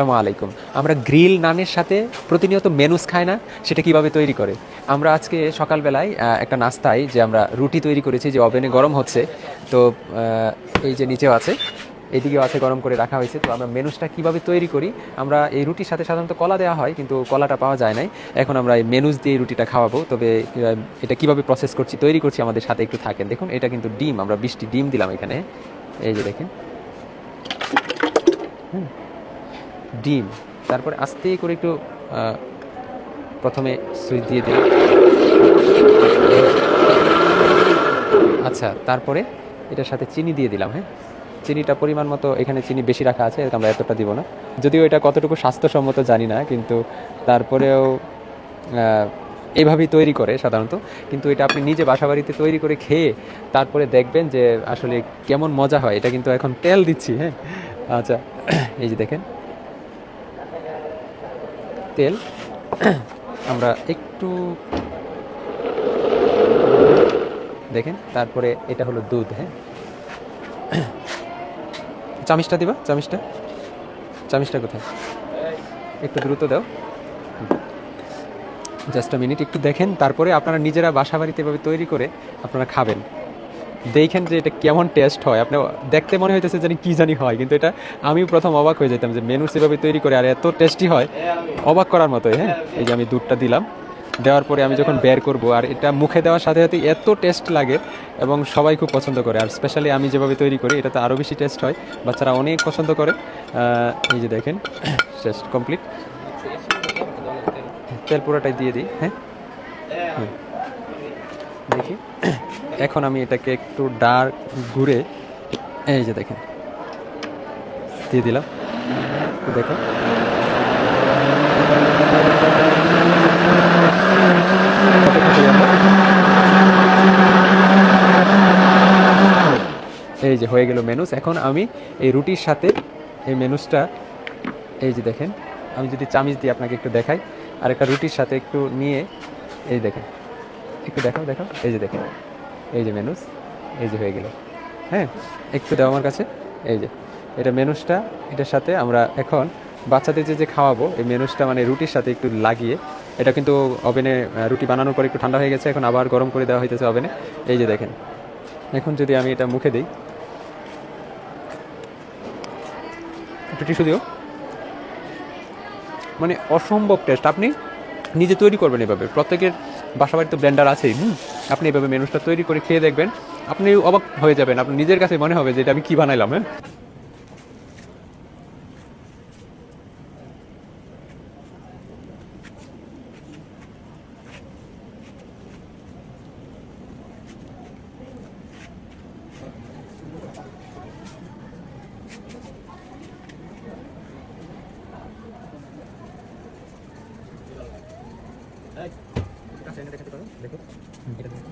আসসালামু আলাইকুম। আমরা গ্রিল নানের সাথে প্রতিনিয়ত মেনুস খাই না? সেটা কিভাবে তৈরি করে? আমরা আজকে সকালবেলায় একটা নাস্তায় যে আমরা রুটি তৈরি করেছি, যে ওভেনে গরম হচ্ছে। তো এই যে নিচেও আছে, এদিকেও আছে, গরম করে রাখা হয়েছে। তো আমরা মেনুসটা কিভাবে তৈরি করি, আমরা এই রুটির সাথে সাধারণত কলা দেওয়া হয়, কিন্তু কলাটা পাওয়া যায় নাই। এখন আমরা এই মেনুস দিয়ে রুটিটা খাওয়াবো। তবে এটা কিভাবে প্রসেস করছি, তৈরি করছি, আমাদের সাথে একটু থাকেন। দেখুন, এটা কিন্তু ডিম, আমরা 20টি ডিম দিলাম এখানে। এই যে দেখেন, হুম, ডিম। তারপরে আস্তে করে একটু প্রথমে সুইচ দিয়ে দিলাম। আচ্ছা, তারপরে এটার সাথে চিনি দিয়ে দিলাম। হ্যাঁ, চিনিটা পরিমাণ মতো, এখানে চিনি বেশি রাখা আছে, আমরা এতটা দিব না। যদিও এটা কতটুকু স্বাস্থ্যসম্মত জানি না, কিন্তু তারপরেও এভাবেই তৈরি করে সাধারণত। কিন্তু এটা আপনি নিজে বাসাবাড়িতে তৈরি করে খেয়ে তারপরে দেখবেন যে আসলে কেমন মজা হয়। এটা কিন্তু এখন তেল দিচ্ছি। হ্যাঁ, আচ্ছা, এই যে দেখেন তেল। আমরা একটু দেখেন, তারপরে এটা হলো দুধ। হ্যাঁ, চামিচটা দিবা, চামিচটা, চামিচটা কোথায়? একটু দ্রুত দাও, জাস্ট মিনিট, একটু দেখেন। তারপরে আপনারা নিজেরা বাসা বাড়িতে এভাবে তৈরি করে আপনারা খাবেন, দেখেন যে এটা কেমন টেস্ট হয়। আপনি দেখতে মনে হইতেছে জানি কি জানি হয়, কিন্তু এটা আমিও প্রথম অবাক হয়ে যেতাম যে মেনু সেভাবে তৈরি করে আর এত টেস্টি হয়, অবাক করার মতোই। হ্যাঁ, এই যে আমি দুধটা দিলাম, দেওয়ার পরে আমি যখন বের করব, আর এটা মুখে দেওয়ার সাথে সাথে এত টেস্ট লাগে এবং সবাই খুব পছন্দ করে। আর স্পেশালি আমি যেভাবে তৈরি করি, এটা তো আরও বেশি টেস্ট হয়, বাচ্চারা অনেক পছন্দ করে। এই যে দেখেন, টেস্ট কমপ্লিট। তেল পুরোটাই দিয়ে দিই। হ্যাঁ, দেখি, এখন আমি এটাকে একটু ডার্ক ঘুরে, এই যে দেখেন, দিয়ে দিলাম। দেখো, এই যে হয়ে গেল মেনুস। এখন আমি এই রুটির সাথে এই মেনুসটা, এই যে দেখেন, আমি যদি চামিচ দিয়ে আপনাকে একটু দেখাই, আর একটা রুটির সাথে একটু নিয়ে, এই দেখেন, একটু দেখাও দেখাও, এই যে দেখেন, এই যে মেনুস, এই যে হয়ে গেল। হ্যাঁ, একটু দাও আমার কাছে। এই যে এটা মেনুসটা, এটার সাথে আমরা এখন বাচ্চাদের যে যে খাওয়াবো, এই মেনুসটা মানে রুটির সাথে একটু লাগিয়ে, এটা কিন্তু ওভেনে রুটি বানানোর পর একটু ঠান্ডা হয়ে গেছে, এখন আবার গরম করে দেওয়া হইতেছে ওভেনে। এই যে দেখেন, এখন যদি আমি এটা মুখে দিই, একটু টিস্যু দিও, মানে অসম্ভব টেস্ট। আপনি নিজে তৈরি করবেন এভাবে, প্রত্যেকের বাসাবাড়িতে ব্লেন্ডার আছেই। আপনি এভাবে মেনুসটা তৈরি করে খেয়ে দেখবেন, আপনি অবাক হয়ে যাবেন, আপনি নিজের কাছে মনে হবে যে এটা আমি কী বানাইলাম। হ্যাঁ, দেখো, এটা দেখো।